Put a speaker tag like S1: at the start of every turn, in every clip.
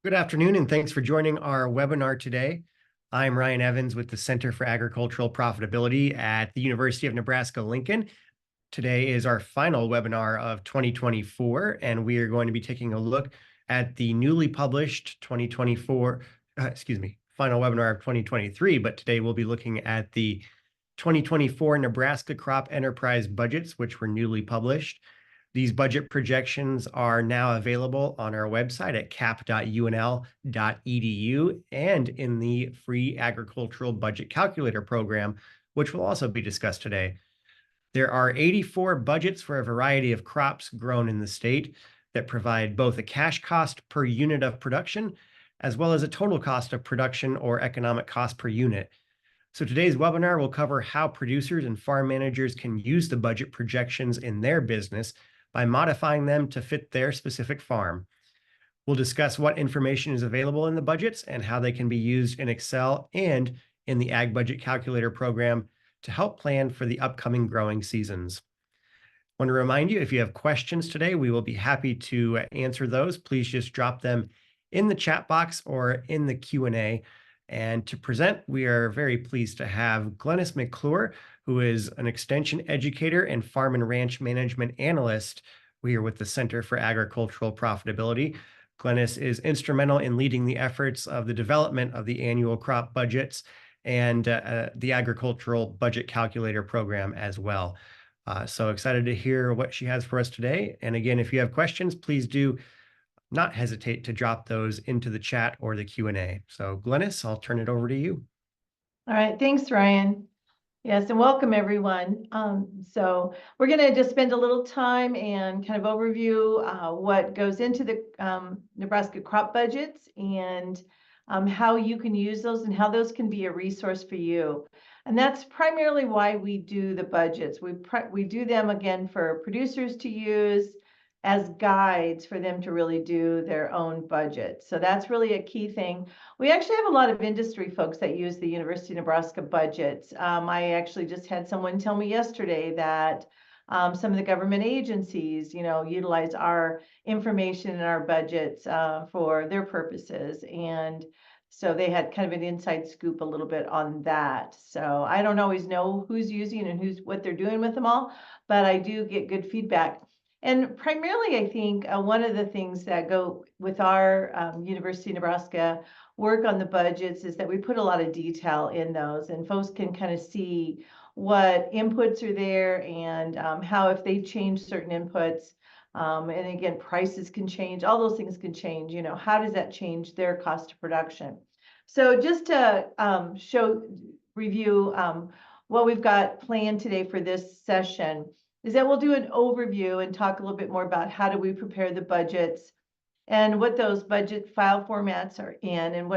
S1: Good afternoon, and thanks for joining our webinar today. I'm Ryan Evans with the Center for Agricultural Profitability at the University of Nebraska-Lincoln. Today is our final webinar of 2024, and we are going to be taking a look at the newly published 2024, final webinar of 2023, but today we'll be looking at the 2024 Nebraska Crop Enterprise budgets, which were newly published. These budget projections are now available on our website at cap.unl.edu and in the free agricultural budget calculator program, which will also be discussed today. There are 84 budgets for a variety of crops grown in the state that provide both a cash cost per unit of production, as well as a total cost of production or economic cost per unit. So today's webinar will cover how producers and farm managers can use the budget projections in their business by modifying them to fit their specific farm. We'll discuss what information is available in the budgets and how they can be used in Excel and in the Ag Budget Calculator program to help plan for the upcoming growing seasons. I want to remind you, if you have questions today, we will be happy to answer those. Please just drop them in the chat box or in the Q&A. And to present, we are very pleased to have Glennis McClure, who is an extension educator and farm and ranch management analyst. We are with the Center for Agricultural Profitability. Glennis is instrumental in leading the efforts of the development of the annual crop budgets and the agricultural budget calculator program as well. So excited to hear what she has for us today. And again, if you have questions, please do not hesitate to drop those into the chat or the Q&A. So Glennis, I'll turn it over to you.
S2: All right, thanks, Ryan. Yes, and welcome everyone. So we're going to just spend a little time and kind of overview what goes into the Nebraska crop budgets and how you can use those and how those can be a resource for you. And that's primarily why we do the budgets. We do them again for producers to use as guides for them to really do their own budget. So that's really a key thing. We actually have a lot of industry folks that use the University of Nebraska budgets. I actually just had someone tell me yesterday that some of the government agencies, utilize our information in our budgets for their purposes. And so they had kind of an inside scoop a little bit on that. So I don't always know who's using and what they're doing with them all, but I do get good feedback. And primarily, I think one of the things that go with our University of Nebraska work on the budgets is that we put a lot of detail in those, and folks can kind of see what inputs are there and how if they change certain inputs, and again, prices can change, all those things can change, how does that change their cost of production? So just to review what we've got planned today for this session, is that we'll do an overview and talk a little bit more about how do we prepare the budgets and what those budget file formats are in and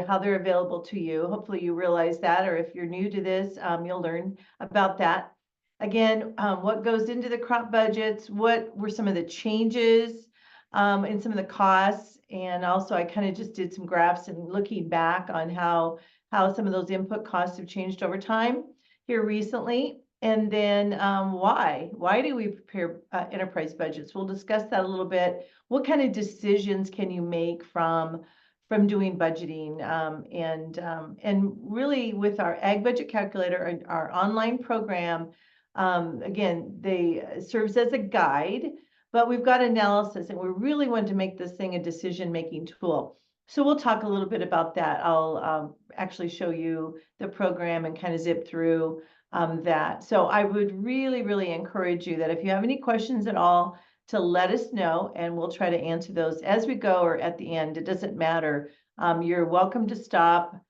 S2: how they're available to you. Hopefully you realize that, or if you're new to this, you'll learn about that. Again, what goes into the crop budgets, what were some of the changes in some of the costs, and also I kind of just did some graphs and looking back on how some of those input costs have changed over time here recently. And then why do we prepare enterprise budgets? We'll discuss that a little bit. What kind of decisions can you make from doing budgeting? And really with our Ag Budget Calculator, our online program, again, they serves as a guide, but we've got analysis, and we really want to make this thing a decision-making tool. So we'll talk a little bit about that. I'll actually show you the program and kind of zip through that. So I would really, really encourage you that if you have any questions at all, to let us know, and we'll try to answer those as we go or at the end. It doesn't matter. You're welcome to stop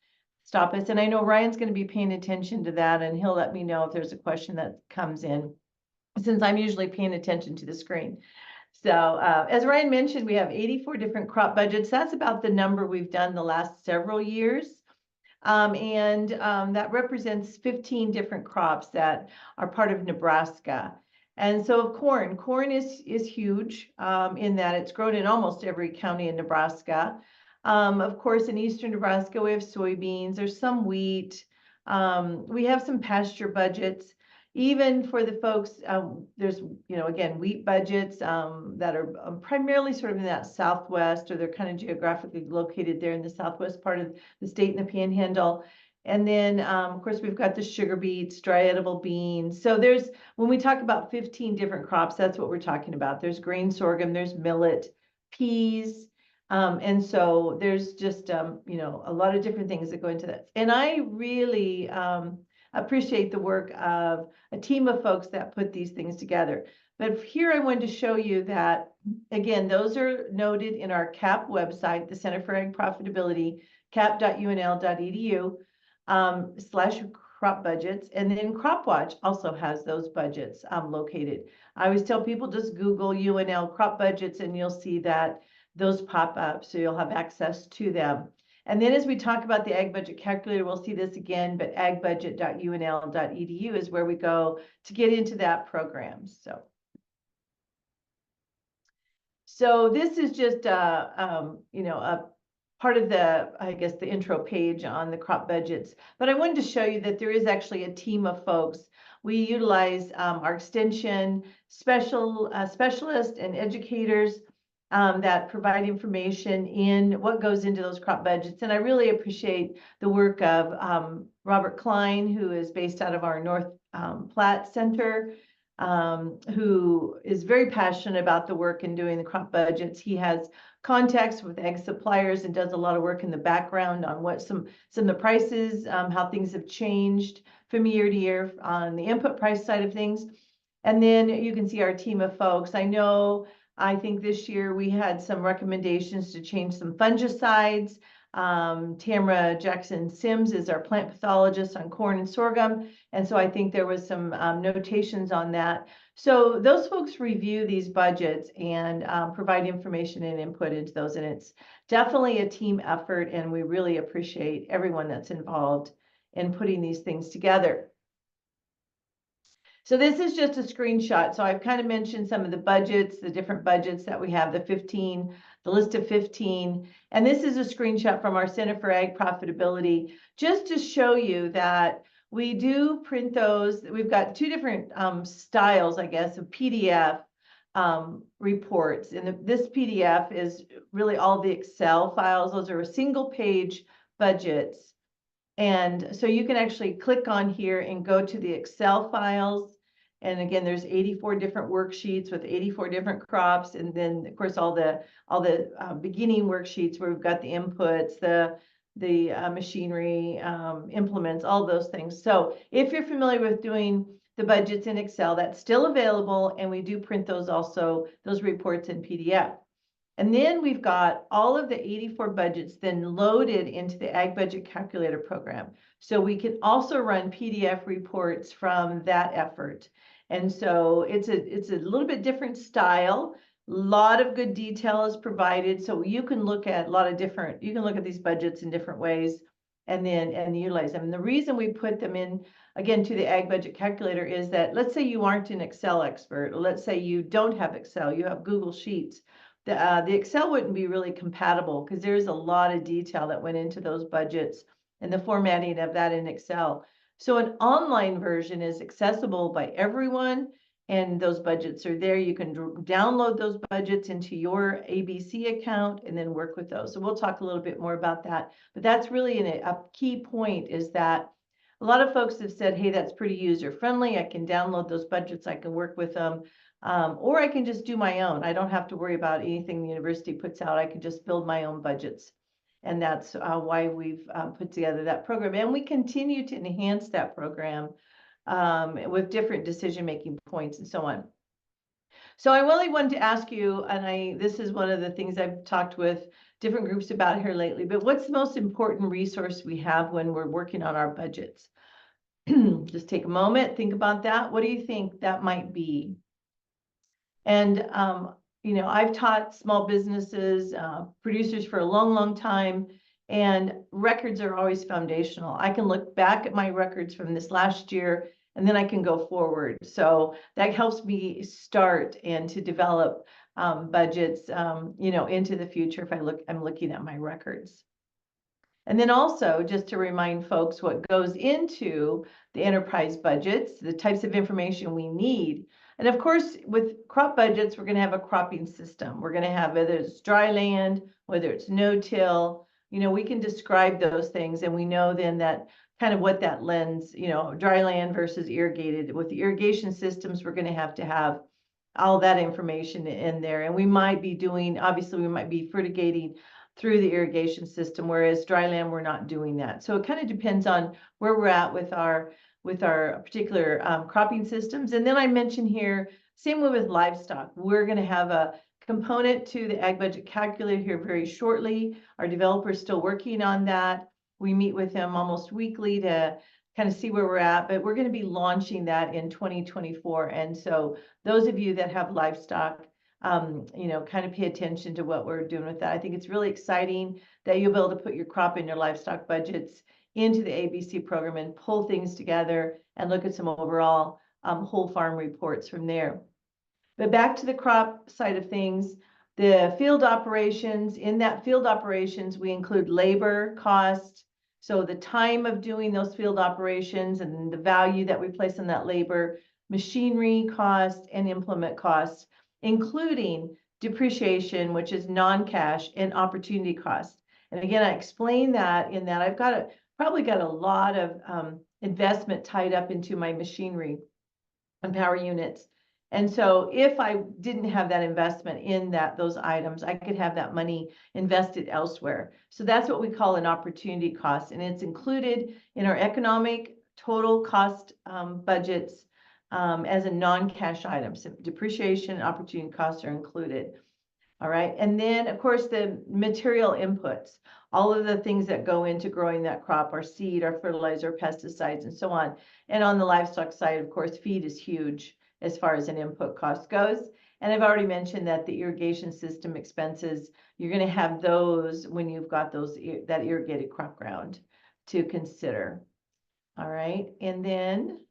S2: us. And I know Ryan's going to be paying attention to that, and he'll let me know if there's a question that comes in, since I'm usually paying attention to the screen. So as Ryan mentioned, we have 84 different crop budgets. That's about the number we've done the last several years. That represents 15 different crops that are part of Nebraska. And so corn is huge in that it's grown in almost every county in Nebraska. Of course, in eastern Nebraska, we have soybeans, there's some wheat. We have some pasture budgets. even for the folks, there's, again, wheat budgets that are primarily sort of in that Southwest, or they're kind of geographically located there in the Southwest part of the state in the Panhandle. And then, of course, we've got the sugar beets, dry edible beans. So when we talk about 15 different crops, that's what we're talking about. There's grain sorghum, there's millet, peas. And so there's just, a lot of different things that go into that. And I really appreciate the work of a team of folks that put these things together. But here I wanted to show you that, again, those are noted in our CAP website, the Center for Ag Profitability, cap.unl.edu /crop budgets. And then CropWatch also has those budgets located. I always tell people, just Google UNL crop budgets and you'll see that those pop up, so you'll have access to them. And then as we talk about the Ag Budget Calculator, we'll see this again, but agbudget.unl.edu is where we go to get into that program. So this is just a part of the, I guess, the intro page on the crop budgets. But I wanted to show you that there is actually a team of folks. We utilize our extension specialists and educators that provide information in what goes into those crop budgets. And I really appreciate the work of Robert Klein, who is based out of our North Platte Center, who is very passionate about the work in doing the crop budgets. He has contacts with ag suppliers and does a lot of work in the background on what some of the prices, how things have changed from year to year on the input price side of things. And then you can see our team of folks. I think this year we had some recommendations to change some fungicides. Tamara Jackson Sims is our plant pathologist on corn and sorghum. And so I think there was some notations on that. So those folks review these budgets and provide information and input into those. And it's definitely a team effort. And we really appreciate everyone that's involved in putting these things together. So this is just a screenshot. So I've kind of mentioned some of the budgets, the different budgets that we have, the list of 15. And this is a screenshot from our Center for Ag Profitability, just to show you that we do print those. We've got two different styles, I guess, of PDF reports. And this PDF is really all the Excel files. Those are single page budgets. And so you can actually click on here and go to the Excel files. And again, there's 84 different worksheets with 84 different crops. And then of course, all the beginning worksheets where we've got the inputs, the machinery, implements, all those things. So if you're familiar with doing the budgets in Excel, that's still available. And we do print those reports in PDF. And then we've got all of the 84 budgets then loaded into the Ag Budget Calculator program. So we can also run PDF reports from that effort. And so it's a little bit different style. A lot of good detail is provided. So you can look at these budgets in different ways and utilize them. And the reason we put them in, again, to the Ag Budget Calculator is that, let's say you aren't an Excel expert, or let's say you don't have Excel, you have Google Sheets. The Excel wouldn't be really compatible because there's a lot of detail that went into those budgets and the formatting of that in Excel. So an online version is accessible by everyone, and those budgets are there. You can download those budgets into your ABC account and then work with those. So we'll talk a little bit more about that. But that's really a key point, is that a lot of folks have said, hey, that's pretty user-friendly. I can download those budgets. I can work with them. Or I can just do my own. I don't have to worry about anything the university puts out. I can just build my own budgets. And that's why we've put together that program. And we continue to enhance that program with different decision-making points and so on. So I really wanted to ask you, and this is one of the things I've talked with different groups about here lately, but what's the most important resource we have when we're working on our budgets? Just take a moment, think about that. What do you think that might be? And, I've taught small businesses, producers for a long, long time, and records are always foundational. I can look back at my records from this last year, and then I can go forward. So that helps me start and to develop budgets, into the future if I'm looking at my records. And then also, just to remind folks what goes into the enterprise budgets, the types of information we need. And of course, with crop budgets, we're going to have a cropping system. We're going to have whether it's dry land, whether it's no-till, we can describe those things, and we know then that kind of what that lens, dry land versus irrigated. With the irrigation systems, we're going to have all that information in there. And we might be doing, obviously, we might be fertigating through the irrigation system, whereas dry land, we're not doing that. So it kind of depends on where we're at with our particular cropping systems. And then I mentioned here, same way with livestock. We're going to have a component to the ag budget calculator here very shortly. Our developer is still working on that. We meet with them almost weekly to kind of see where we're at, but we're going to be launching that in 2024. And so those of you that have livestock, kind of pay attention to what we're doing with that. I think it's really exciting that you'll be able to put your crop and your livestock budgets into the ABC program and pull things together and look at some overall whole farm reports from there. But back to the crop side of things, the field operations, in that field operations, we include labor cost. So the time of doing those field operations and the value that we place on that labor, machinery cost, and implement costs, including depreciation, which is non-cash, and opportunity cost. And again, I explain that in that I've probably got a lot of investment tied up into my machinery and power units. And so if I didn't have that investment in those items, I could have that money invested elsewhere. So that's what we call an opportunity cost. And it's included in our economic total cost budgets as a non-cash item. So depreciation and opportunity costs are included. All right. And then, of course, the material inputs, all of the things that go into growing that crop, our seed, our fertilizer, pesticides, and so on. And on the livestock side, of course, feed is huge as far as an input cost goes. And I've already mentioned that the irrigation system expenses, you're going to have those when you've got that irrigated crop ground to consider. All right. And then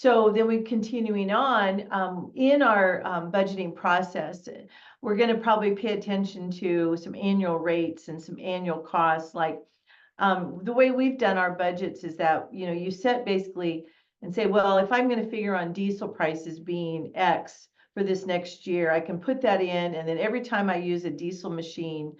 S2: we're continuing on in our budgeting process. We're going to probably pay attention to some annual rates and some annual costs. Like the way we've done our budgets is that, you set basically and say, well, if I'm going to figure on diesel prices being X for this next year, I can put that in. And then every time I use a diesel machine,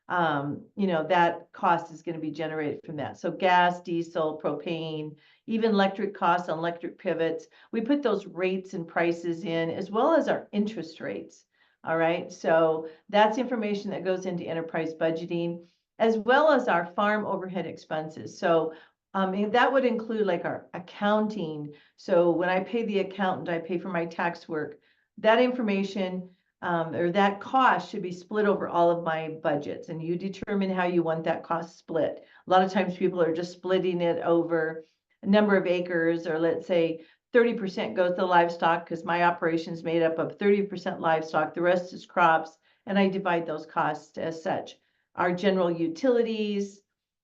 S2: that cost is going to be generated from that. So gas, diesel, propane, even electric costs on electric pivots, we put those rates and prices in, as well as our interest rates. All right. So that's information that goes into enterprise budgeting, as well as our farm overhead expenses. So that would include like our accounting. So when I pay the accountant, I pay for my tax work. That information or that cost should be split over all of my budgets, and you determine how you want that cost split. A lot of times people are just splitting it over a number of acres, or let's say 30% goes to livestock because my operation is made up of 30% livestock, the rest is crops, and I divide those costs as such. Our general utilities,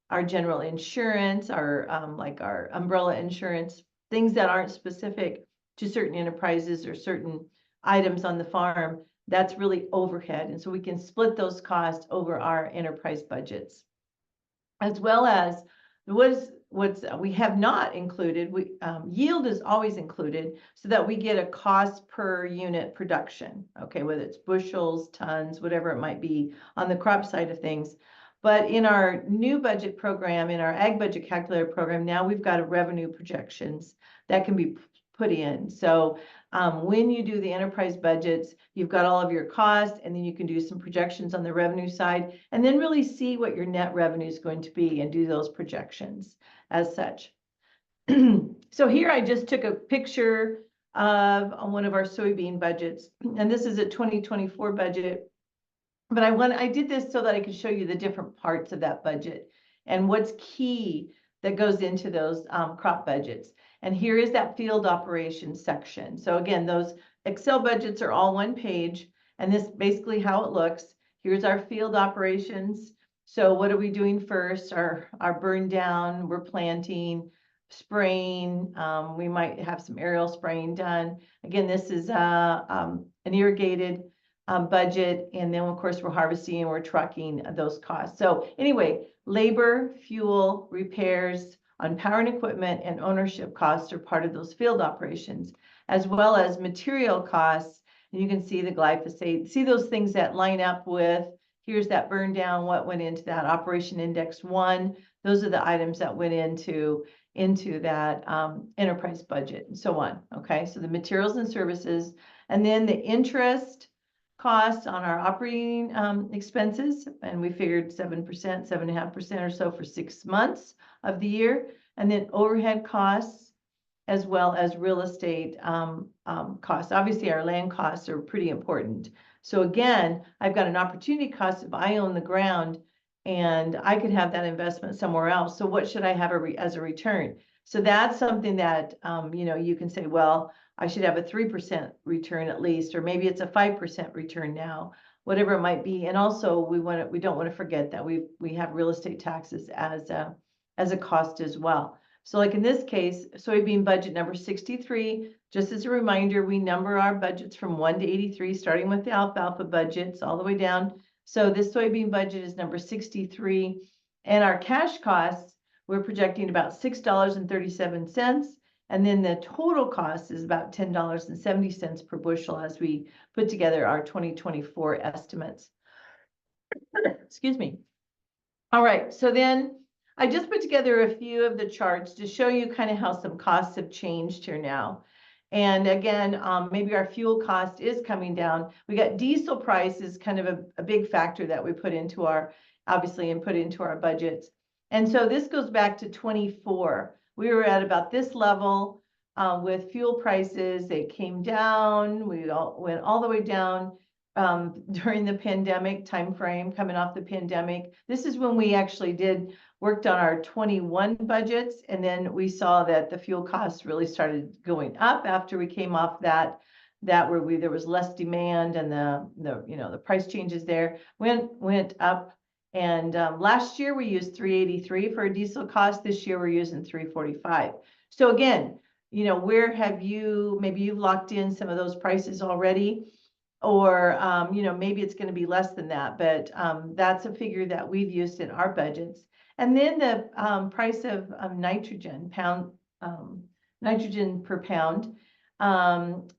S2: our general insurance, our like our umbrella insurance, things that aren't specific to certain enterprises or certain items on the farm, that's really overhead. And so we can split those costs over our enterprise budgets. As well as what we have not included, yield is always included so that we get a cost per unit production, okay, whether it's bushels, tons, whatever it might be on the crop side of things. But in our new budget program, in our ag budget calculator program, now we've got a revenue projections that can be put in. So when you do the enterprise budgets, you've got all of your costs, and then you can do some projections on the revenue side, and then really see what your net revenue is going to be and do those projections as such. So here I just took a picture of one of our soybean budgets, and this is a 2024 budget. But I did this so that I could show you the different parts of that budget and what's key that goes into those crop budgets. And here is that field operations section. So again, those Excel budgets are all one page, and this is basically how it looks. Here's our field operations. So what are we doing first? Our burn down, we're planting, spraying. We might have some aerial spraying done. Again, this is an irrigated budget, and then of course we're harvesting and we're trucking those costs. So anyway, labor, fuel, repairs, on power and equipment and ownership costs are part of those field operations, as well as material costs. And you can see the glyphosate, see those things that line up with, here's that burn down, what went into that operation index 1. Those are the items that went into that enterprise budget and so on. Okay, so the materials and services, and then the interest costs on our operating expenses, and we figured 7%, 7.5% or so for 6 months of the year, and then overhead costs as well as real estate costs. Obviously, our land costs are pretty important. So again, I've got an opportunity cost if I own the ground and I could have that investment somewhere else. So what should I have as a return? So that's something that, you can say, well, I should have a 3% return at least, or maybe it's a 5% return now, whatever it might be. And also we don't want to forget that we have real estate taxes as a cost as well. So like in this case, soybean budget number 63, just as a reminder, we number our budgets from 1 to 83, starting with the alfalfa budgets all the way down. So this soybean budget is number 63, and our cash costs, we're projecting about $6.37. And then the total cost is about $10.70 per bushel as we put together our 2024 estimates. Excuse me. All right, so then I just put together a few of the charts to show you kind of how some costs have changed here now. And again, maybe our fuel cost is coming down. We got diesel prices, kind of a big factor that we put into our, obviously, and put into our budgets. And so this goes back to 24. We were at about this level with fuel prices. They came down. We went all the way down during the pandemic timeframe, coming off the pandemic. This is when we actually worked on our 21 budgets, and then we saw that the fuel costs really started going up after we came off that where there was less demand, and the price changes there went up. And last year we used 383 for a diesel cost. This year we're using 345. So again, where have maybe you've locked in some of those prices already, or maybe it's going to be less than that, but that's a figure that we've used in our budgets. And then the price of nitrogen nitrogen per pound.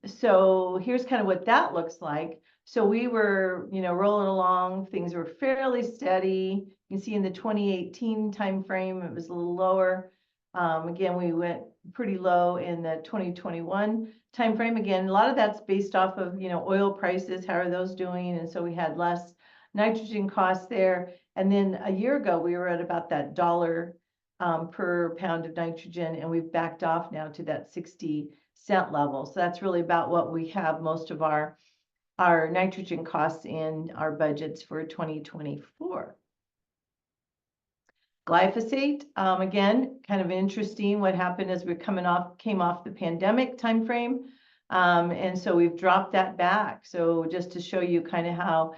S2: So here's kind of what that looks like. So we were, rolling along. Things were fairly steady. You can see in the 2018 timeframe, it was a little lower. Again, we went pretty low in the 2021 timeframe. Again, a lot of that's based off of, oil prices. How are those doing? And so we had less nitrogen costs there. And then a year ago, we were at about that $1 per pound of nitrogen, and we've backed off now to that 60-cent level. So that's really about what we have most of our nitrogen costs in our budgets for 2024. Glyphosate, again, kind of interesting what happened as we came off the pandemic timeframe. And so we've dropped that back. So just to show you kind of how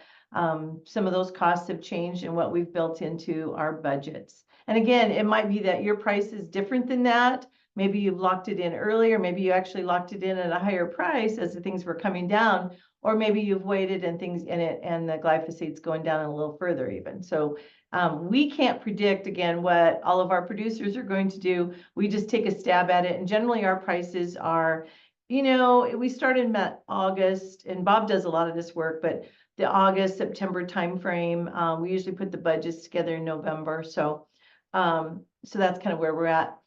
S2: some of those costs have changed and what we've built into our budgets. And again, it might be that your price is different than that. Maybe you've locked it in earlier. Maybe you actually locked it in at a higher price as the things were coming down, or maybe you've waited and things in it and the glyphosate's going down a little further even. So we can't predict, again, what all of our producers are going to do. We just take a stab at it. And generally our prices are, we start in August, and Bob does a lot of this work, but the August, September timeframe, we usually put the budgets together in November. So that's kind of where we're at.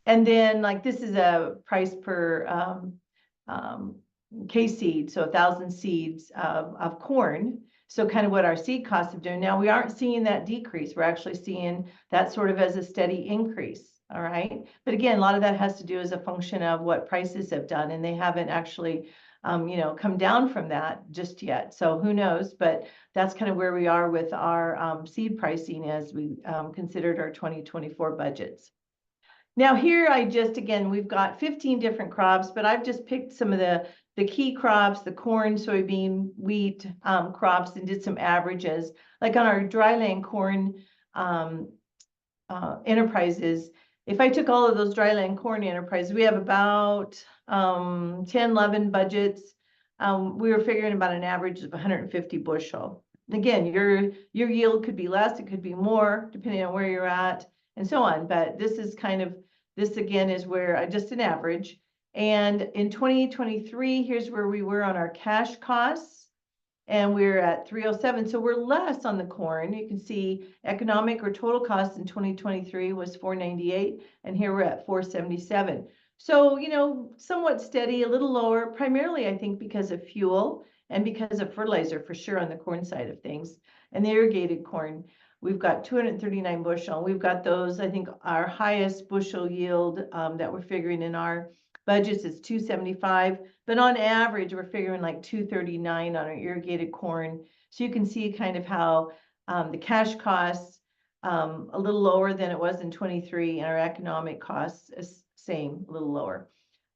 S2: And then like this is a price per K seed, so 1,000 seeds of corn. So kind of what our seed costs have done. Now we aren't seeing that decrease. We're actually seeing that sort of as a steady increase. All right. But again, a lot of that has to do as a function of what prices have done, and they haven't actually, come down from that just yet. So who knows? But that's kind of where we are with our seed pricing as we considered our 2024 budgets. Now here again, we've got 15 different crops, but I've just picked some of the key crops, the corn, soybean, wheat crops, and did some averages. Like on our dryland corn enterprises, if I took all of those dryland corn enterprises, we have about 10, 11 budgets. We were figuring about an average of 150 bushel. Again, your yield could be less, it could be more, depending on where you're at. and so on. But this is this again is where just an average. And in 2023, here's where we were on our cash costs, and we're at 307. So we're less on the corn. You can see economic or total cost in 2023 was 498, and here we're at 477. So, somewhat steady, a little lower, primarily, I think, because of fuel and because of fertilizer, for sure, on the corn side of things. And the irrigated corn, we've got 239 bushel. We've got those, I think, our highest bushel yield that we're figuring in our budgets is 275, but on average, we're figuring like 239 on our irrigated corn. So you can see kind of how the cash costs a little lower than it was in 23, and our economic costs is same, a little lower.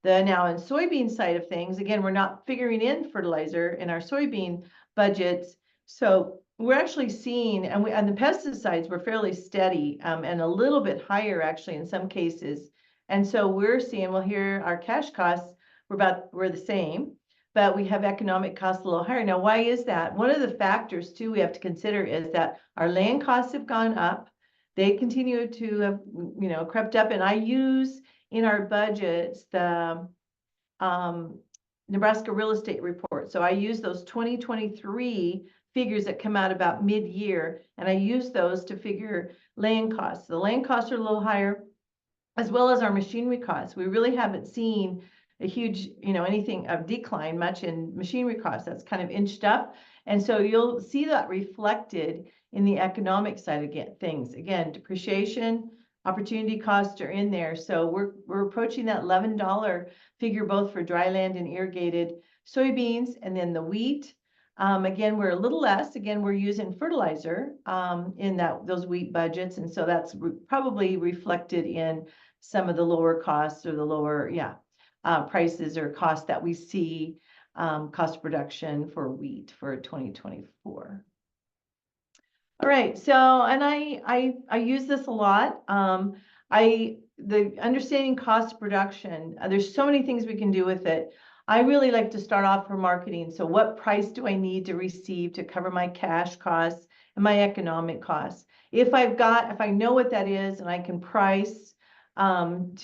S2: Now in soybean side of things, again, we're not figuring in fertilizer in our soybean budgets. So we're actually seeing, and the pesticides were fairly steady and a little bit higher actually in some cases. And so we're seeing, well, here our cash costs we're the same, but we have economic costs a little higher. Now, why is that? One of the factors too we have to consider is that our land costs have gone up. They continue to have, crept up, and I use in our budgets the Nebraska real estate report. So I use those 2023 figures that come out about mid-year, and I use those to figure land costs. The land costs are a little higher, as well as our machinery costs. We really haven't seen a huge, anything of decline much in machinery costs. That's kind of inched up. And so you'll see that reflected in the economic side of things. Again, depreciation, opportunity costs are in there. So we're approaching that $11 figure, both for dry land and irrigated soybeans, and then the wheat. Again, we're a little less. Again, we're using fertilizer in those wheat budgets. And so that's probably reflected in some of the lower costs or the lower, prices or costs that we see, cost of production for wheat for 2024. All right, so, and I use this a lot. The understanding cost of production, there's so many things we can do with it. I really like to start off for marketing. So what price do I need to receive to cover my cash costs and my economic costs? If I know what that is and I can price and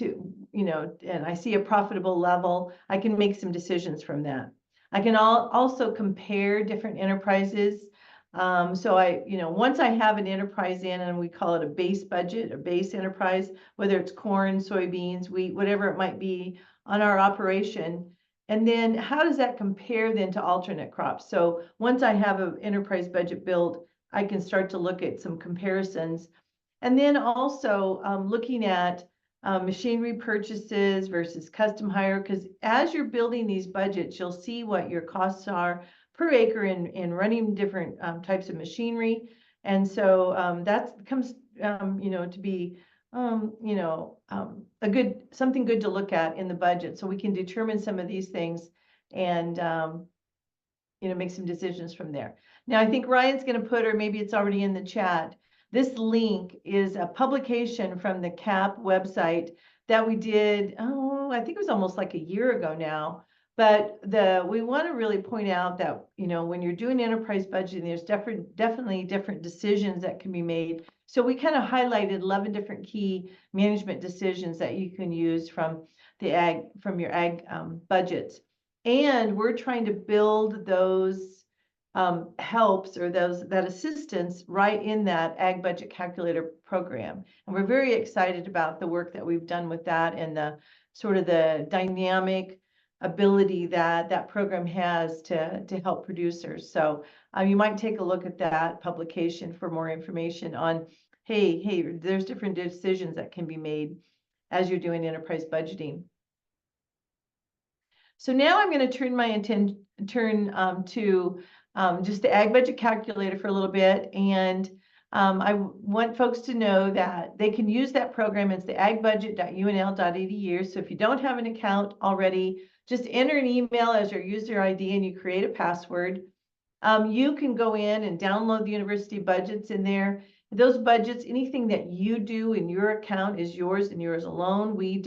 S2: I see a profitable level, I can make some decisions from that. I can also compare different enterprises. So once I have an enterprise in, and we call it a base budget, a base enterprise, whether it's corn, soybeans, wheat, whatever it might be on our operation. And then how does that compare then to alternate crops? So once I have an enterprise budget built, I can start to look at some comparisons. And then also looking at machinery purchases versus custom hire, because as you're building these budgets, you'll see what your costs are per acre in running different types of machinery. And so that comes, to be, something good to look at in the budget, so we can determine some of these things and, make some decisions from there. Now, I think Ryan's going to put, or maybe it's already in the chat, this link is a publication from the CAP website that we did, I think it was almost like a year ago now. But we want to really point out that, when you're doing enterprise budgeting, there's definitely different decisions that can be made. So we kind of highlighted 11 different key management decisions that you can use from your ag budgets. And we're trying to build those helps or that assistance right in that ag budget calculator program. And we're very excited about the work that we've done with that and the sort of the dynamic ability that program has to help producers. So you might take a look at that publication for more information on, hey, there's different decisions that can be made as you're doing enterprise budgeting. So now I'm going to turn my attention to just the ag budget calculator for a little bit. And I want folks to know that they can use that program. It's the agbudget.unl.edu. So if you don't have an account already, just enter an email as your user ID and you create a password. You can go in and download the university budgets in there. Those budgets, anything that you do in your account is yours and yours alone. We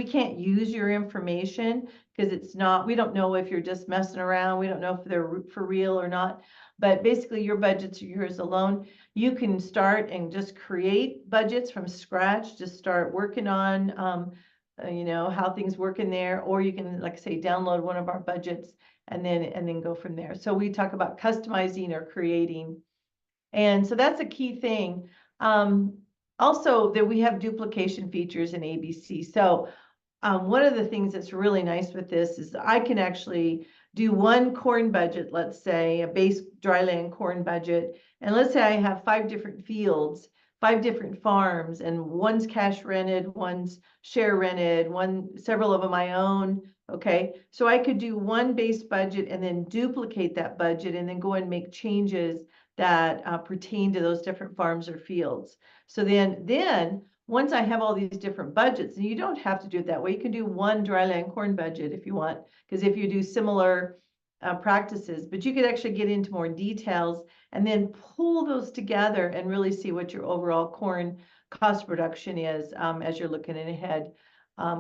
S2: can't use your information because we don't know if you're just messing around. We don't know if they're for real or not. But basically your budgets are yours alone. You can start and just create budgets from scratch, just start working on, how things work in there, or you can, like I say, download one of our budgets and then go from there. So we talk about customizing or creating. And so that's a key thing. Also, that we have duplication features in ABC. So one of the things that's really nice with this is I can actually do one corn budget, let's say a base dryland corn budget. And let's say I have 5 different fields, 5 different farms, and one's cash rented, one's share rented, several of them I own. Okay, so I could do one base budget and then duplicate that budget and then go and make changes that pertain to those different farms or fields. So then once I have all these different budgets, and you don't have to do it that way, you can do one dryland corn budget if you want, because if you do similar practices, but you could actually get into more details and then pull those together and really see what your overall corn cost production is as you're looking ahead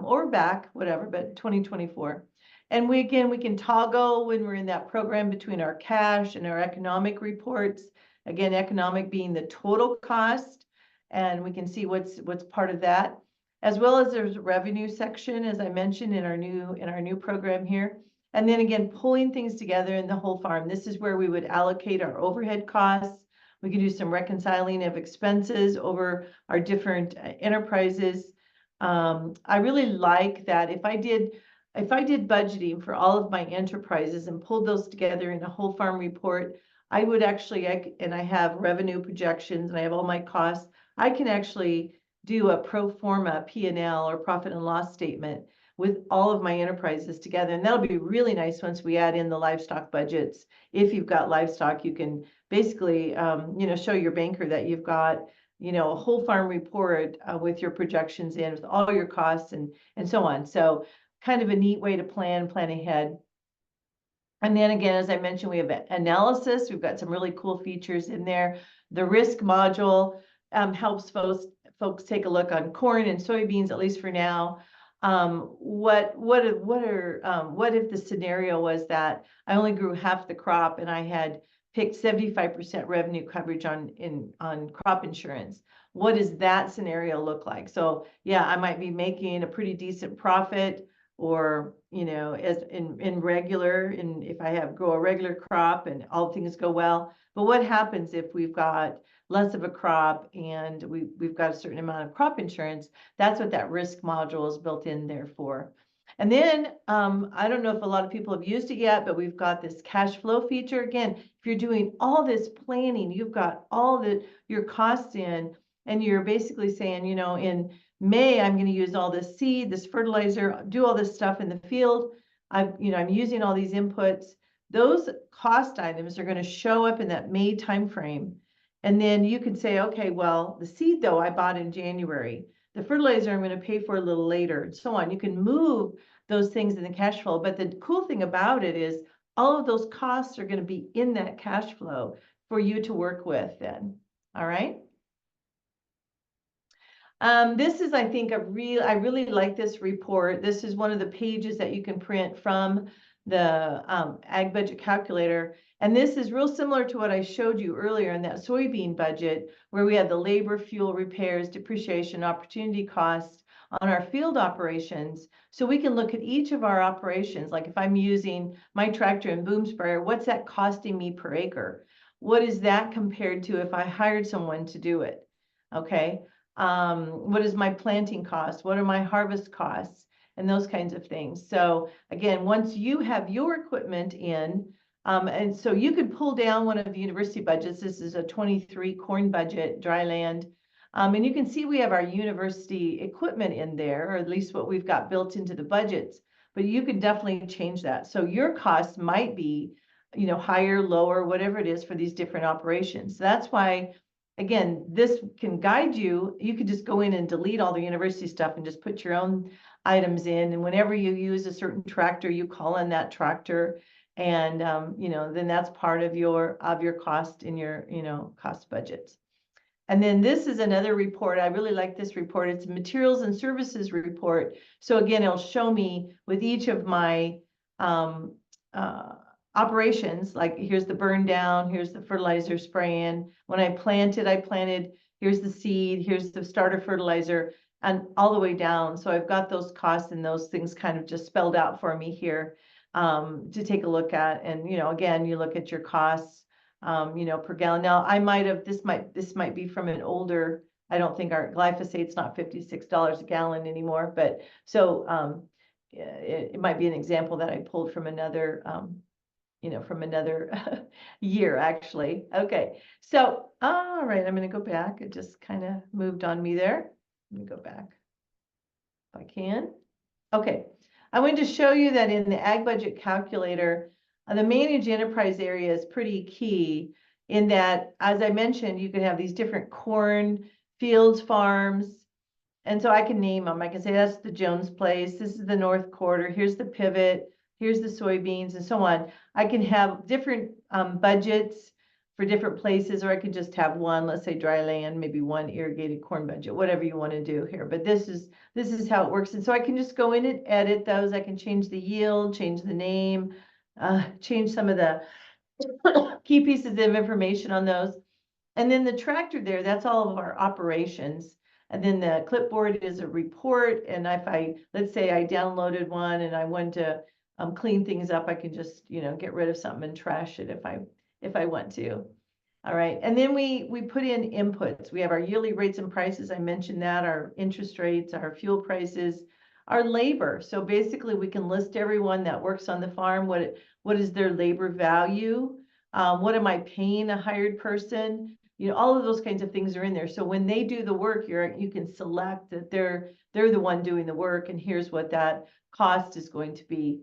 S2: or back, whatever, but 2024. And we can toggle when we're in that program between our cash and our economic reports. Again, economic being the total cost, and we can see what's part of that, as well as there's a revenue section, as I mentioned in our new program here. And then again, pulling things together in the whole farm. This is where we would allocate our overhead costs. We can do some reconciling of expenses over our different enterprises. I really like that if I did budgeting for all of my enterprises and pulled those together in a whole farm report, I would actually, and I have revenue projections and I have all my costs, I can actually do a pro forma P&L or profit and loss statement with all of my enterprises together. And that'll be really nice once we add in the livestock budgets. If you've got livestock, you can basically, show your banker that you've got, a whole farm report with your projections in, with all your costs and so on. So kind of a neat way to plan ahead. And then again, as I mentioned, we have analysis. We've got some really cool features in there. The risk module helps folks take a look on corn and soybeans, at least for now. What if the scenario was that I only grew half the crop and I had picked 75% revenue coverage on crop insurance? What does that scenario look like? So yeah, I might be making a pretty decent profit, or as in regular, and if I grow a regular crop and all things go well. But what happens if we've got less of a crop and we've got a certain amount of crop insurance? That's what that risk module is built in there for. And then I don't know if a lot of people have used it yet, but we've got this cash flow feature. Again, if you're doing all this planning, you've got all your costs in, and you're basically saying, in May, I'm going to use all this seed, this fertilizer, do all this stuff in the field. I'm using all these inputs. Those cost items are going to show up in that May timeframe. And then you can say, okay, well, the seed though I bought in January, the fertilizer I'm going to pay for a little later, and so on. You can move those things in the cash flow. But the cool thing about it is all of those costs are going to be in that cash flow for you to work with then. All right. This is, I think, I really like this report. This is one of the pages that you can print from the Ag Budget Calculator. And this is real similar to what I showed you earlier in that soybean budget, where we have the labor, fuel, repairs, depreciation, opportunity costs on our field operations. So we can look at each of our operations. Like if I'm using my tractor and boom sprayer, what's that costing me per acre? What is that compared to if I hired someone to do it? Okay. What is my planting cost? What are my harvest costs? And those kinds of things. So again, once you have your equipment in, and so you could pull down one of the university budgets. This is a 23 corn budget, dry land. And you can see we have our university equipment in there, or at least what we've got built into the budgets, but you can definitely change that. So your costs might be, higher, lower, whatever it is for these different operations. So that's why, again, this can guide you. You could just go in and delete all the university stuff and just put your own items in. And whenever you use a certain tractor, you call in that tractor And, then that's part of your cost in your, cost budgets. And then this is another report. I really like this report. It's a materials and services report. So again, it'll show me with each of my operations, like here's the burn down, here's the fertilizer spraying. When I planted, here's the seed, here's the starter fertilizer, and all the way down. So I've got those costs and those things kind of just spelled out for me here to take a look at. And, again, you look at your costs per gallon. Now this might be from an older, I don't think our glyphosate's not $56 a gallon anymore, but so it might be an example that I pulled from another, from another year actually. Okay, so, all right, I'm going to go back. It just kind of moved on me there. Let me go back if I can. Okay, I wanted to show you that in the ag budget calculator, the managed enterprise area is pretty key in that, as I mentioned, you can have these different corn fields, farms. And so I can name them. I can say that's the Jones place. This is the North Quarter. Here's the pivot. Here's the soybeans and so on. I can have different budgets for different places, or I could just have one, let's say dry land, maybe one irrigated corn budget, whatever you want to do here. But this is how it works. And so I can just go in and edit those. I can change the yield, change the name, change some of the key pieces of information on those. And then the tractor there, that's all of our operations. And then the clipboard is a report. And if let's say I downloaded one and I want to clean things up, I can just, get rid of something and trash it if I want to. All right. And then we put in inputs. We have our yearly rates and prices. I mentioned that, our interest rates, our fuel prices, our labor. So basically we can list everyone that works on the farm. What is their labor value? What am I paying a hired person? All of those kinds of things are in there. So when they do the work, you can select that they're the one doing the work, and here's what that cost is going to be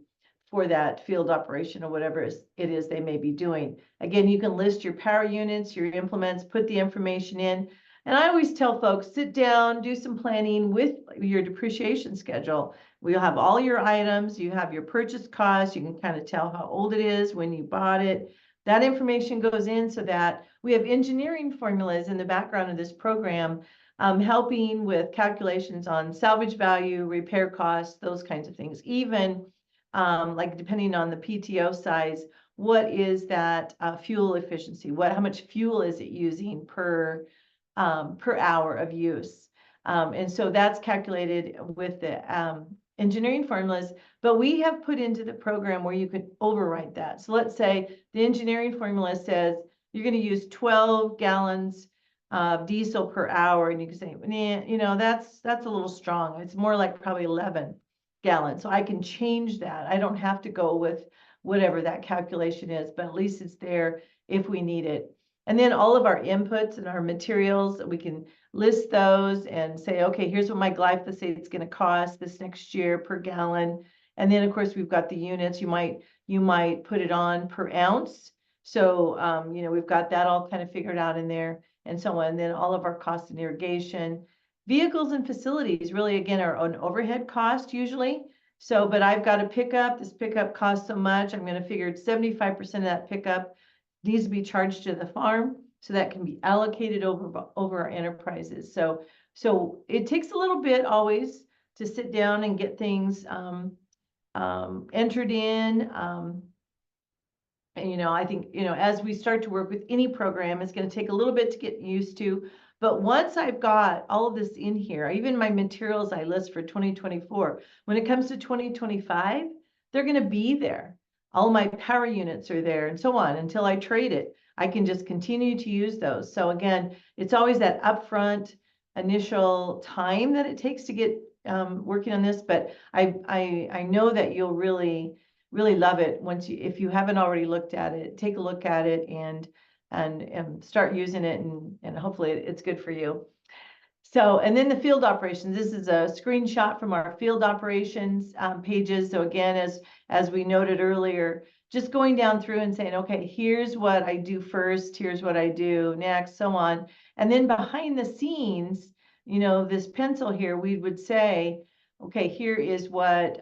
S2: for that field operation or whatever it is they may be doing. Again, you can list your power units, your implements, put the information in. And I always tell folks, sit down, do some planning with your depreciation schedule. We'll have all your items, you have your purchase costs, you can kind of tell how old it is when you bought it. That information goes in so that we have engineering formulas in the background of this program helping with calculations on salvage value, repair costs, those kinds of things. Even like depending on the PTO size, what is that fuel efficiency? How much fuel is it using per hour of use? And so that's calculated with the engineering formulas, but we have put into the program where you can overwrite that. So let's say the engineering formula says you're going to use 12 gallons of diesel per hour, and you can say, nah, that's a little strong. It's more like probably 11 gallons. So I can change that. I don't have to go with whatever that calculation is, but at least it's there if we need it. And then all of our inputs and our materials, we can list those and say, okay, here's what my glyphosate is going to cost this next year per gallon. And then of course we've got the units. You might put it on per ounce. So, we've got that all kind of figured out in there and so on. And then all of our costs in irrigation. Vehicles and facilities really, again, are an overhead cost usually. So, but I've got a pickup. This pickup costs so much. I'm going to figure 75% of that pickup needs to be charged to the farm, so that can be allocated over our enterprises. So it takes a little bit always to sit down and get things entered in. And, I think, as we start to work with any program, it's going to take a little bit to get used to. But once I've got all of this in here, even my materials I list for 2024, when it comes to 2025, they're going to be there. All my power units are there and so on until I trade it. I can just continue to use those. So again, it's always that upfront initial time that it takes to get working on this. But I know that you'll really love it if you haven't already looked at it. Take a look at it and start using it, and hopefully it's good for you. So, and then the field operations. This is a screenshot from our field operations pages. So again, as we noted earlier, just going down through and saying, okay, here's what I do first, here's what I do next, so on. And then behind the scenes, this pencil here, we would say, okay, here is what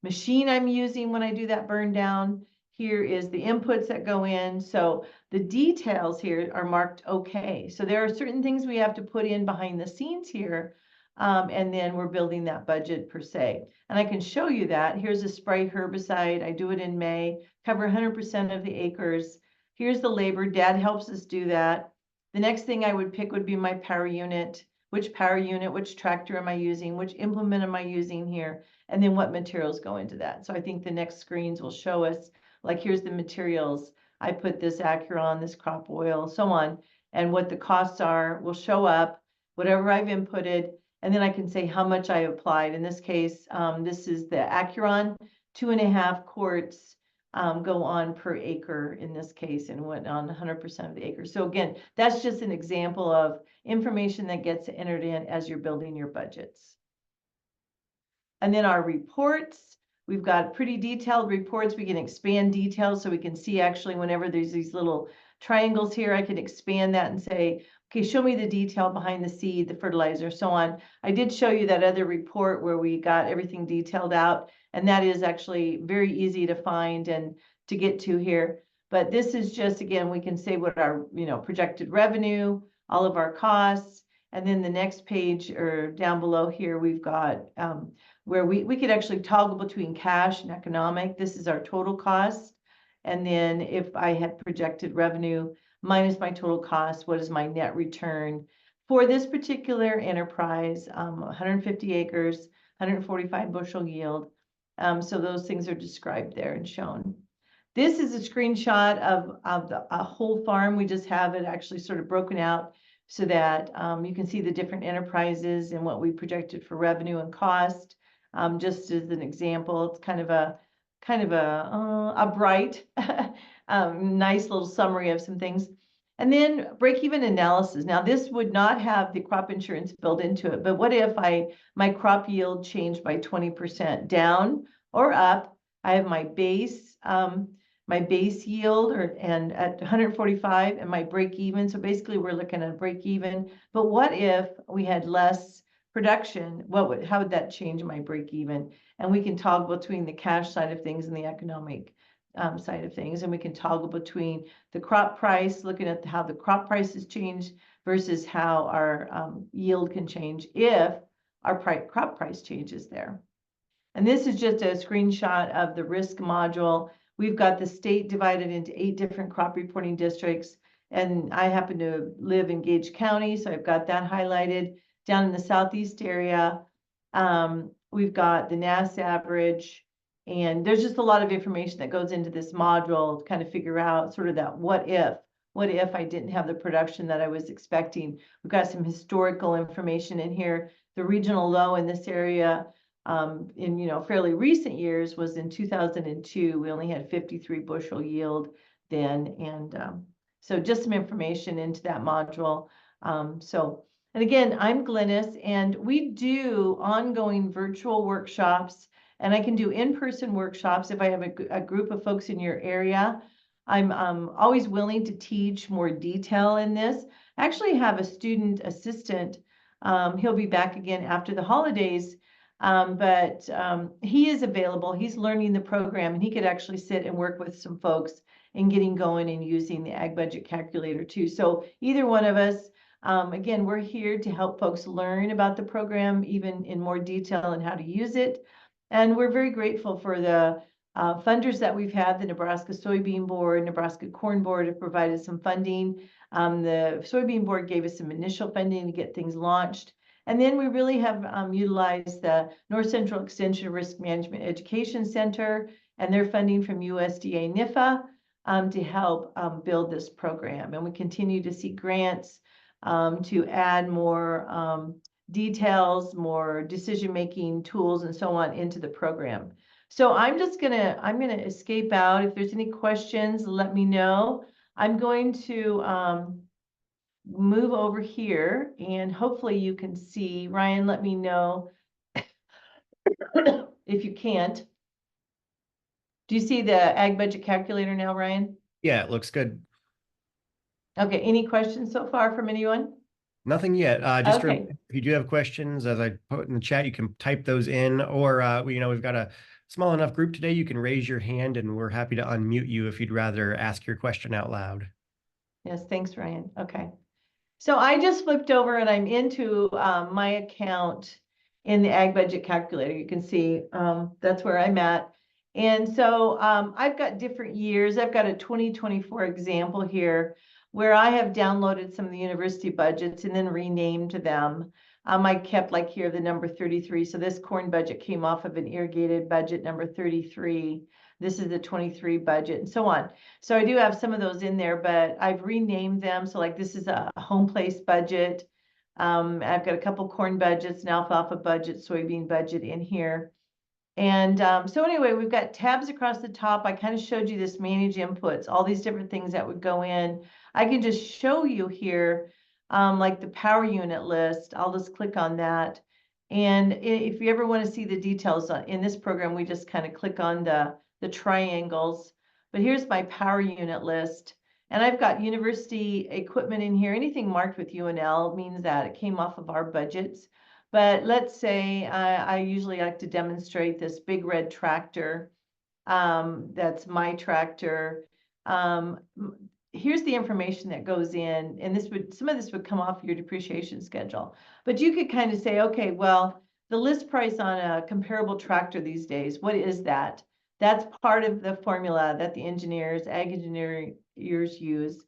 S2: machine I'm using when I do that burn down. Here is the inputs that go in. So the details here are marked okay. So there are certain things we have to put in behind the scenes here. And then we're building that budget per se. And I can show you that. Here's a spray herbicide. I do it in May, cover 100% of the acres. Here's the labor. Dad helps us do that. The next thing I would pick would be my power unit. Which power unit, which tractor am I using? Which implement am I using here? And then what materials go into that. So I think the next screens will show us, like, here's the materials. I put this Acuron, this crop oil, so on. And what the costs are will show up, whatever I've inputted. And then I can say how much I applied. In this case, this is the Acuron, 2.5 quarts go on per acre in this case, and went on 100% of the acres. So again, that's just an example of information that gets entered in as you're building your budgets. And then our reports, we've got pretty detailed reports. We can expand details so we can see actually whenever there's these little triangles here, I can expand that and say, okay, show me the detail behind the seed, the fertilizer, so on. I did show you that other report where we got everything detailed out, and that is actually very easy to find and to get to here. But this is just, again, we can say what our, projected revenue, all of our costs, and then the next page or down below here, we've got where we could actually toggle between cash and economic. This is our total cost. And then if I had projected revenue minus my total cost, what is my net return for this particular enterprise? 150 acres, 145 bushel yield. So those things are described there and shown. This is a screenshot of a whole farm. We just have it actually sort of broken out so that you can see the different enterprises and what we projected for revenue and cost. Just as an example, it's kind of a bright, nice little summary of some things. And then break-even analysis. Now, this would not have the crop insurance built into it, but what if my crop yield changed by 20% down or up? I have my base yield and at 145 and my break-even. So basically, we're looking at break-even. But what if we had less production? How would that change my break-even? And we can toggle between the cash side of things and the economic side of things. And we can toggle between the crop price, looking at how the crop prices change versus how our yield can change if our crop price changes there. And this is just a screenshot of the risk module. We've got the state divided into 8 different crop reporting districts. And I happen to live in Gage County, so I've got that highlighted. Down in the southeast area, we've got the NAS average, and there's just a lot of information that goes into this module to kind of figure out sort of that what if I didn't have the production that I was expecting. We've got some historical information in here. The regional low in this area in fairly recent years was in 2002. We only had 53 bushel yield then, and so just some information into that module. And again, I'm Glennis, and we do ongoing virtual workshops, and I can do in-person workshops if I have a group of folks in your area. I'm always willing to teach more detail in this. I actually have a student assistant. He'll be back again after the holidays, but he is available. He's learning the program, and he could actually sit and work with some folks in getting going and using the Ag Budget Calculator too. So either one of us. Again, we're here to help folks learn about the program, even in more detail and how to use it. And we're very grateful for the funders that we've had. The Nebraska Soybean Board, Nebraska Corn Board have provided some funding. The Soybean Board gave us some initial funding to get things launched. And then we really have utilized the North Central Extension Risk Management Education Center and their funding from USDA NIFA to help build this program. And we continue to see grants to add more details, more decision-making tools, and so on into the program. So I'm gonna escape out. If there's any questions, let me know. I'm going to move over here, and hopefully you can see. Ryan, let me know if you can't. Do you see the Ag Budget Calculator now, Ryan?
S1: Yeah, it looks good.
S2: Okay, any questions so far from anyone?
S1: Nothing yet. Just
S2: okay.
S1: if you do have questions, as I put in the chat, you can type those in, or we've got Small enough group today, you can raise your hand and we're happy to unmute you if you'd rather ask your question out loud.
S2: Yes, thanks, Ryan. Okay. So I just flipped over and I'm into my account in the Ag Budget Calculator. You can see that's where I'm at. And so I've got different years. I've got a 2024 example here where I have downloaded some of the university budgets and then renamed them. I kept like here the number 33. So this corn budget came off of an irrigated budget number 33. This is the 23 budget and so on. So I do have some of those in there, but I've renamed them. So like this is a home place budget. I've got a couple corn budgets, an alfalfa budget, soybean budget in here. And so anyway, we've got tabs across the top. I kind of showed you this manage inputs, all these different things that would go in. I can just show you here, like the power unit list. I'll just click on that. And if you ever want to see the details in this program, we just kind of click on the triangles. But here's my power unit list. And I've got university equipment in here. Anything marked with UNL means that it came off of our budgets. But let's say I usually like to demonstrate this big red tractor. That's my tractor. Here's the information that goes in, and some of this would come off your depreciation schedule. But you could kind of say, okay, well, the list price on a comparable tractor these days, what is that? That's part of the formula that the ag engineers use.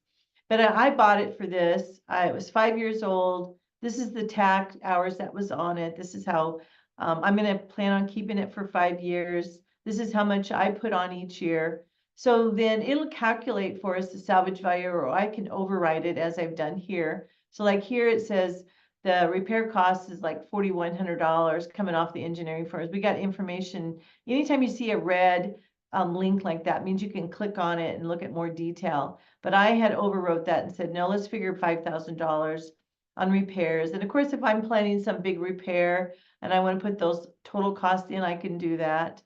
S2: But I bought it for this. It was 5 years old. This is the tax hours that was on it. This is how I'm going to plan on keeping it for 5 years. This is how much I put on each year. So then it'll calculate for us the salvage value, or I can override it as I've done here. So like here it says the repair cost is like $4,100 coming off the engineering firms. We got information. Anytime you see a red link like that, means you can click on it and look at more detail. But I had overwrote that and said, no, let's figure $5,000 on repairs. And of course, if I'm planning some big repair and I want to put those total costs in, I can do that.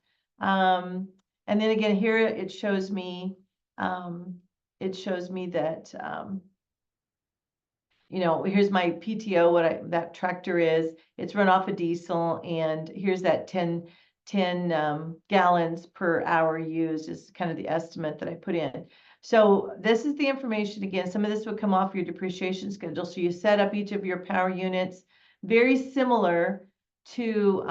S2: And then again, here it shows me that, you know, here's my PTO, that tractor is. It's run off of diesel, and here's that 10 gallons per hour used is kind of the estimate that I put in. So this is the information. Again, some of this would come off your depreciation schedule. So you set up each of your power units, very similar to,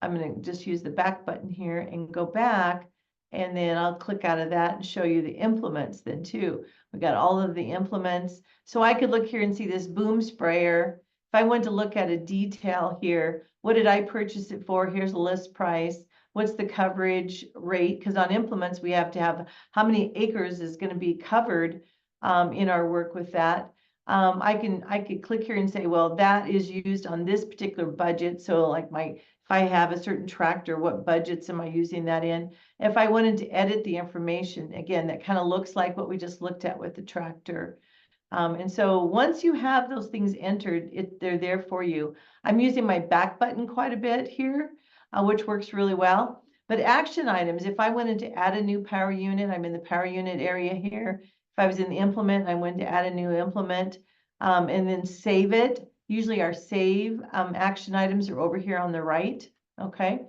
S2: I'm going to just use the back button here and go back, and then I'll click out of that and show you the implements then too. We got all of the implements. So I could look here and see this boom sprayer. If I went to look at a detail here, what did I purchase it for? Here's a list price. What's the coverage rate? Because on implements, we have to have how many acres is going to be covered in our work with that. I could click here and say, well, that is used on this particular budget. So like if I have a certain tractor, what budgets am I using that in? If I wanted to edit the information, again, that kind of looks like what we just looked at with the tractor. And so once you have those things entered, they're there for you. I'm using my back button quite a bit here, which works really well. But action items, if I wanted to add a new power unit, I'm in the power unit area here. If I was in the implement, I wanted to add a new implement and then save it. Usually our save action items are over here on the right. Okay.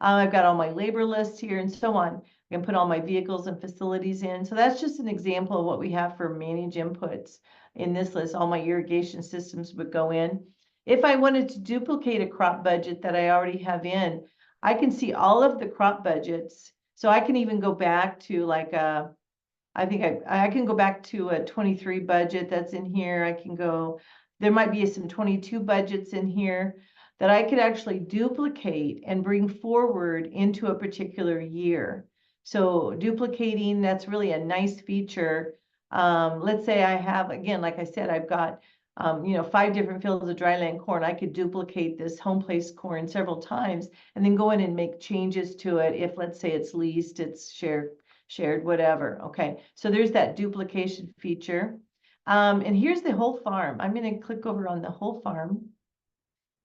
S2: I've got all my labor lists here and so on. I can put all my vehicles and facilities in. So that's just an example of what we have for manage inputs in this list. All my irrigation systems would go in. If I wanted to duplicate a crop budget that I already have in, I can see all of the crop budgets. So I can even go back to like I think I can go back to a 23 budget that's in here. I can go, there might be some 22 budgets in here that I could actually duplicate and bring forward into a particular year. So duplicating, that's really a nice feature. Let's say I have, again, like I said, I've got, 5 different fields of dryland corn. I could duplicate this home place corn several times and then go in and make changes to it. If let's say it's leased, it's shared, whatever. Okay, so there's that duplication feature. And here's the whole farm. I'm going to click over on the whole farm.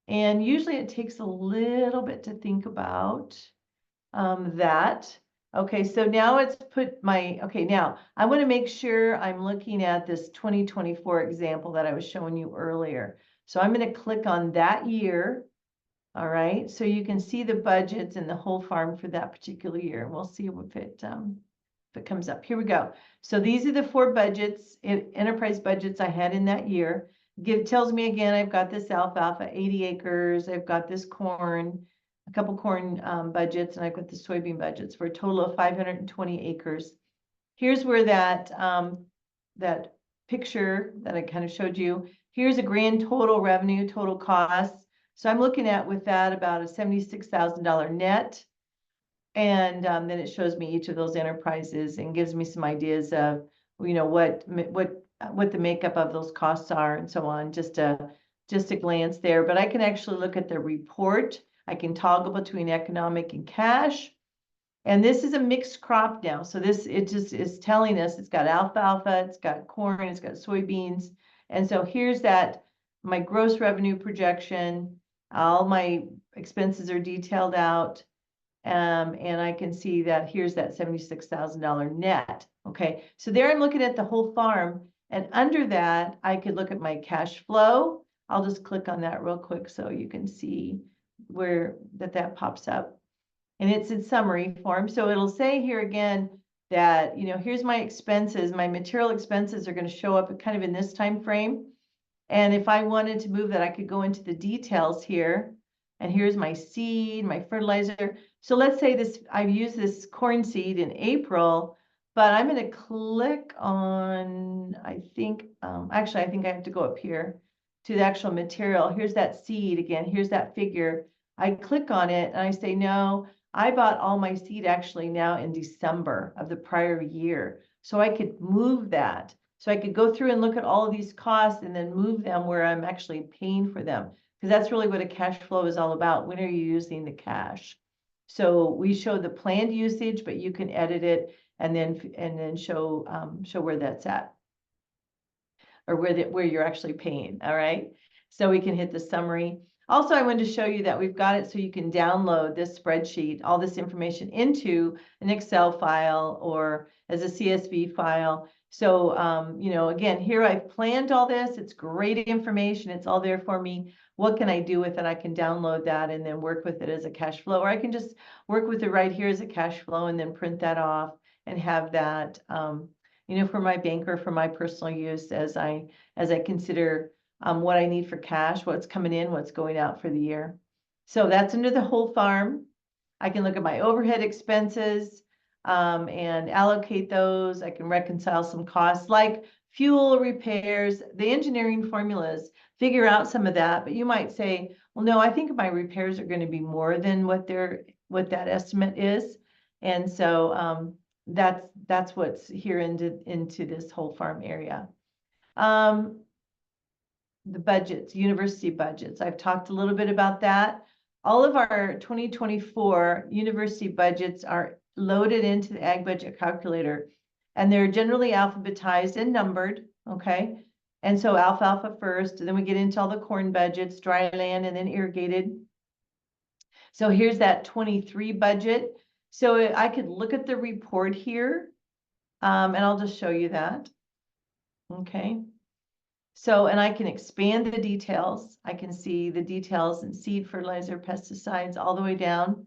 S2: And usually it takes a little bit to think about that. Okay, so now it's now I want to make sure I'm looking at this 2024 example that I was showing you earlier. So I'm going to click on that year. All right, so you can see the budgets and the whole farm for that particular year. And we'll see if it comes up. Here we go. So these are the 4 budgets, enterprise budgets I had in that year. Tells me again, I've got this alfalfa, 80 acres. I've got this corn, a couple corn budgets, and I've got the soybean budgets for a total of 520 acres. Here's where that picture that I kind of showed you. Here's a grand total revenue, total costs. So I'm looking at with that about a $76,000 net. And then it shows me each of those enterprises and gives me some ideas of, what the makeup of those costs are and so on, just a glance there. But I can actually look at the report. I can toggle between economic and cash. And this is a mixed crop now. So it just is telling us it's got alfalfa, it's got corn, it's got soybeans. And so here's my gross revenue projection. All my expenses are detailed out. And I can see that here's that $76,000 net. Okay, so there I'm looking at the whole farm. And under that, I could look at my cash flow. I'll just click on that real quick so you can see where that pops up. And it's in summary form. So it'll say here again that, here's my expenses. My material expenses are going to show up kind of in this time frame. And if I wanted to move that, I could go into the details here. And here's my seed, my fertilizer. So let's say I've used this corn seed in April, but I'm going to click on, I think I have to go up here to the actual material. Here's that seed again. Here's that figure. I click on it and I say, no, I bought all my seed actually now in December of the prior year. So I could move that. So I could go through and look at all of these costs and then move them where I'm actually paying for them. Because that's really what a cash flow is all about. When are you using the cash? So we show the planned usage, but you can edit it and then show where that's at, or where you're actually paying. All right. So we can hit the summary. Also, I wanted to show you that we've got it so you can download this spreadsheet, all this information into an Excel file or as a CSV file. So, again, here I've planned all this. It's great information. It's all there for me. What can I do with it? I can download that and then work with it as a cash flow, or I can just work with it right here as a cash flow and then print that off and have that, for my bank or for my personal use as I consider what I need for cash, what's coming in, what's going out for the year. So that's under the whole farm. I can look at my overhead expenses and allocate those. I can reconcile some costs like fuel, repairs, the engineering formulas, figure out some of that. But you might say, well, no, I think my repairs are going to be more than what that estimate is. And so that's what's here into this whole farm area. The budgets, university budgets. I've talked a little bit about that. All of our 2024 university budgets are loaded into the Ag Budget Calculator, and they're generally alphabetized and numbered, okay? And so alfalfa first, and then we get into all the corn budgets, dry land, and then irrigated. So here's that 23 budget. So I could look at the report here, and I'll just show you that, okay? So, and I can expand the details. I can see the details in seed, fertilizer, pesticides, all the way down.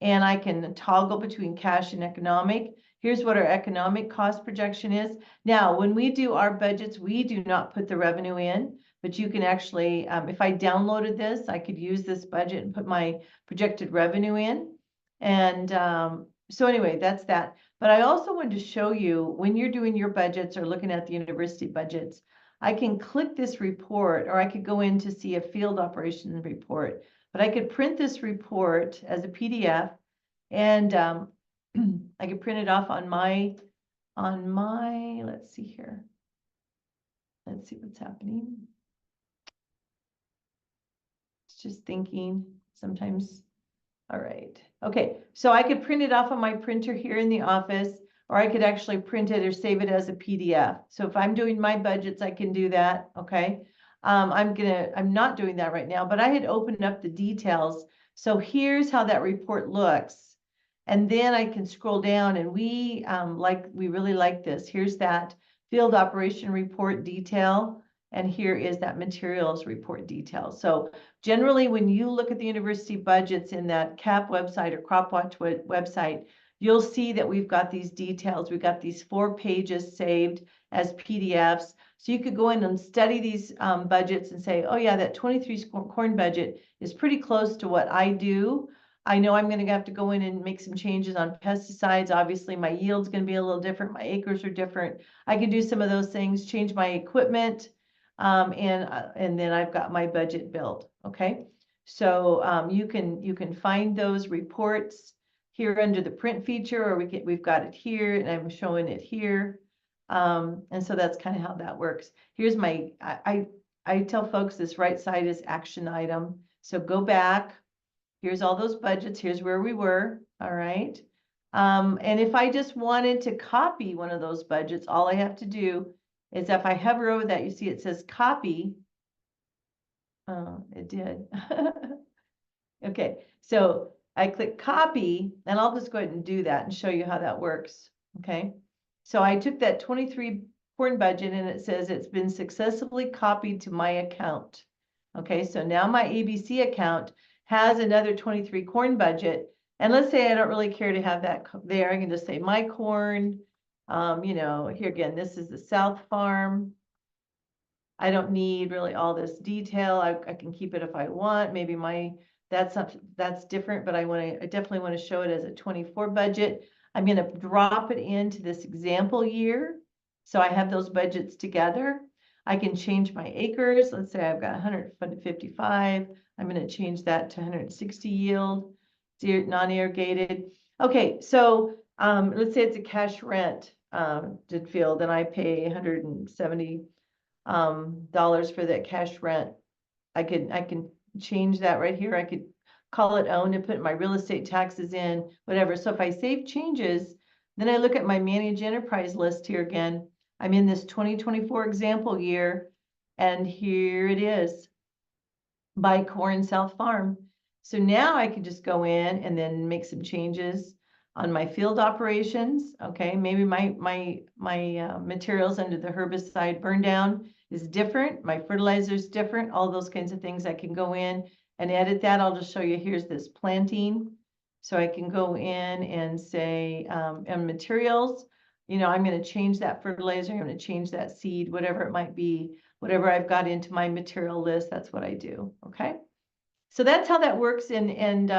S2: And I can toggle between cash and economic. Here's what our economic cost projection is. Now, when we do our budgets, we do not put the revenue in, but you can actually, if I downloaded this, I could use this budget and put my projected revenue in. And so anyway, that's that. But I also wanted to show you when you're doing your budgets or looking at the university budgets, I can click this report, or I could go in to see a field operations report, but I could print this report as a PDF and I could print it off on my, let's see here. Let's see what's happening. It's just thinking sometimes. All right. Okay. So I could print it off on my printer here in the office, or I could actually print it or save it as a PDF. So if I'm doing my budgets, I can do that. Okay. I'm not doing that right now, but I had opened up the details. So here's how that report looks. And then I can scroll down and we really like this. Here's that field operation report detail. And here is that materials report detail. So generally, when you look at the university budgets in that CAP website or CropWatch website, you'll see that we've got these details. We've got these 4 pages saved as PDFs. So you could go in and study these budgets and say, oh yeah, that 23 corn budget is pretty close to what I do. I know I'm going to have to go in and make some changes on pesticides. Obviously, my yield's going to be a little different. My acres are different. I can do some of those things, change my equipment, and then I've got my budget built. Okay, so you can find those reports here under the print feature, or we've got it here, and I'm showing it here. And so that's kind of how that works. Here's my I tell folks this right side is action item. So go back. Here's all those budgets. Here's where we were. All right. And if I just wanted to copy one of those budgets, all I have to do is if I hover over that, you see it says copy. Oh, it did. Okay. So I click copy, and I'll just go ahead and do that and show you how that works. Okay. So I took that 23 corn budget, and it says it's been successfully copied to my account. Okay. So now my ABC account has another 23 corn budget. And let's say I don't really care to have that there. I can just say my corn. You know, here again, this is the South Farm. I don't need really all this detail. I can keep it if I want. Maybe that's different, but I definitely want to show it as a 24 budget. I'm going to drop it into this example year. So I have those budgets together. I can change my acres. Let's say I've got 155. I'm going to change that to 160 yield, non-irrigated. Okay, so let's say it's a cash rent field, and I pay $170 dollars for that cash rent. I can change that right here. I could call it owned and put my real estate taxes in, whatever. So if I save changes, then I look at my managed enterprise list here again. I'm in this 2024 example year, and here it is by Corn South Farm. So now I can just go in and then make some changes on my field operations. Okay, maybe my materials under the herbicide burn down is different. My fertilizer is different. All those kinds of things I can go in and edit that. I'll just show you. Here's this planting. So I can go in and say, and materials, you know, I'm going to change that fertilizer. I'm going to change that seed, whatever it might be, whatever I've got into my material list. That's what I do. Okay. So that's how that works. And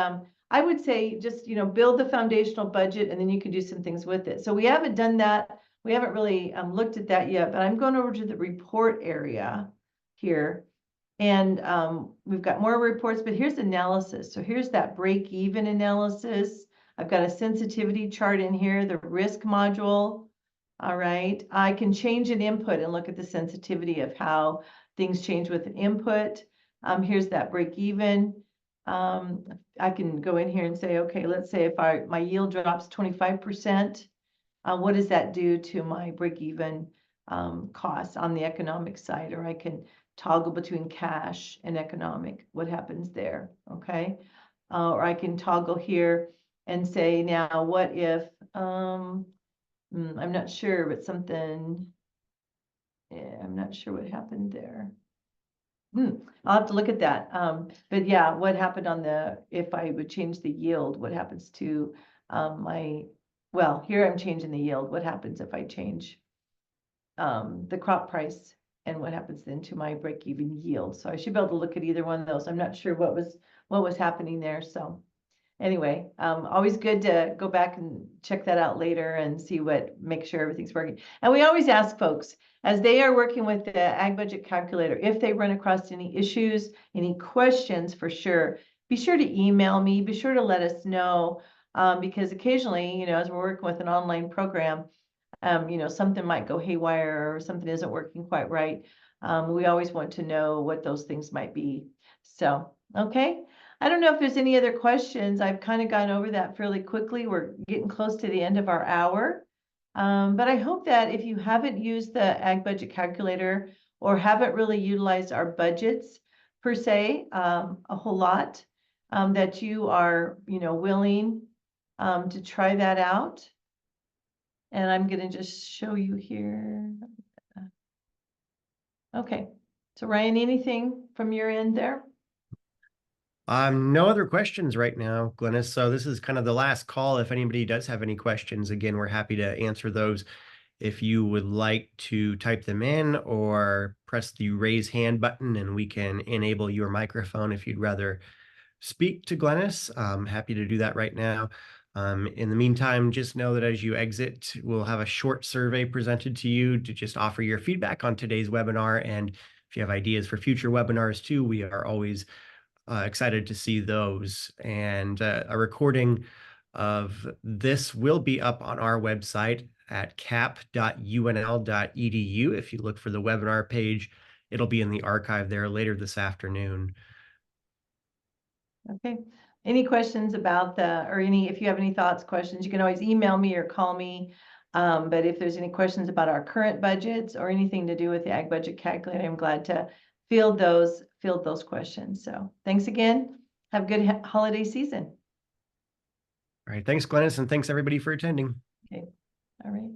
S2: I would say just, you know, build the foundational budget, and then you can do some things with it. So we haven't done that. We haven't really looked at that yet, but I'm going over to the report area here. And we've got more reports, but here's analysis. So here's that break-even analysis. I've got a sensitivity chart in here, the risk module. All right. I can change an input and look at the sensitivity of how things change with an input. Here's that break-even. I can go in here and say, okay, let's say if my yield drops 25%, what does that do to my break-even costs on the economic side? Or I can toggle between cash and economic. What happens there? Okay. Or I can toggle here and say, now what if, I'm not sure, but something, yeah, I'm not sure what happened there. I'll have to look at that. But yeah, what happened on if I would change the yield, what happens to well, here I'm changing the yield. What happens if I change the crop price, and what happens then to my break-even yield? So I should be able to look at either one of those. I'm not sure what was happening there. So anyway, always good to go back and check that out later and see make sure everything's working. And we always ask folks, as they are working with the Ag Budget Calculator, if they run across any issues, any questions, for sure, be sure to email me, be sure to let us know, because occasionally, you know, as we're working with an online program, you know, something might go haywire or something isn't working quite right. We always want to know what those things might be. So, okay. I don't know if there's any other questions. I've kind of gone over that fairly quickly. We're getting close to the end of our hour. But I hope that if you haven't used the Ag Budget Calculator or haven't really utilized our budgets per se, a whole lot, that you are, you know, willing to try that out. And I'm going to just show you here. Okay. So Ryan, anything from your end there?
S1: No other questions right now, Glennis. So this is kind of the last call. If anybody does have any questions, again, we're happy to answer those. If you would like to type them in or press the raise hand button and we can enable your microphone if you'd rather speak to Glennis, I'm happy to do that right now. In the meantime, just know that as you exit, we'll have a short survey presented to you to just offer your feedback on today's webinar. And if you have ideas for future webinars too, we are always excited to see those. And a recording of this will be up on our website at cap.unl.edu. If you look for the webinar page, it'll be in the archive there later this afternoon.
S2: Okay. Any questions about if you have any thoughts, questions, you can always email me or call me. But if there's any questions about our current budgets or anything to do with the Ag Budget Calculator, I'm glad to field those questions. So thanks again. Have a good holiday season.
S1: All right. Thanks, Glennis, and thanks everybody for attending.
S2: Okay. All right.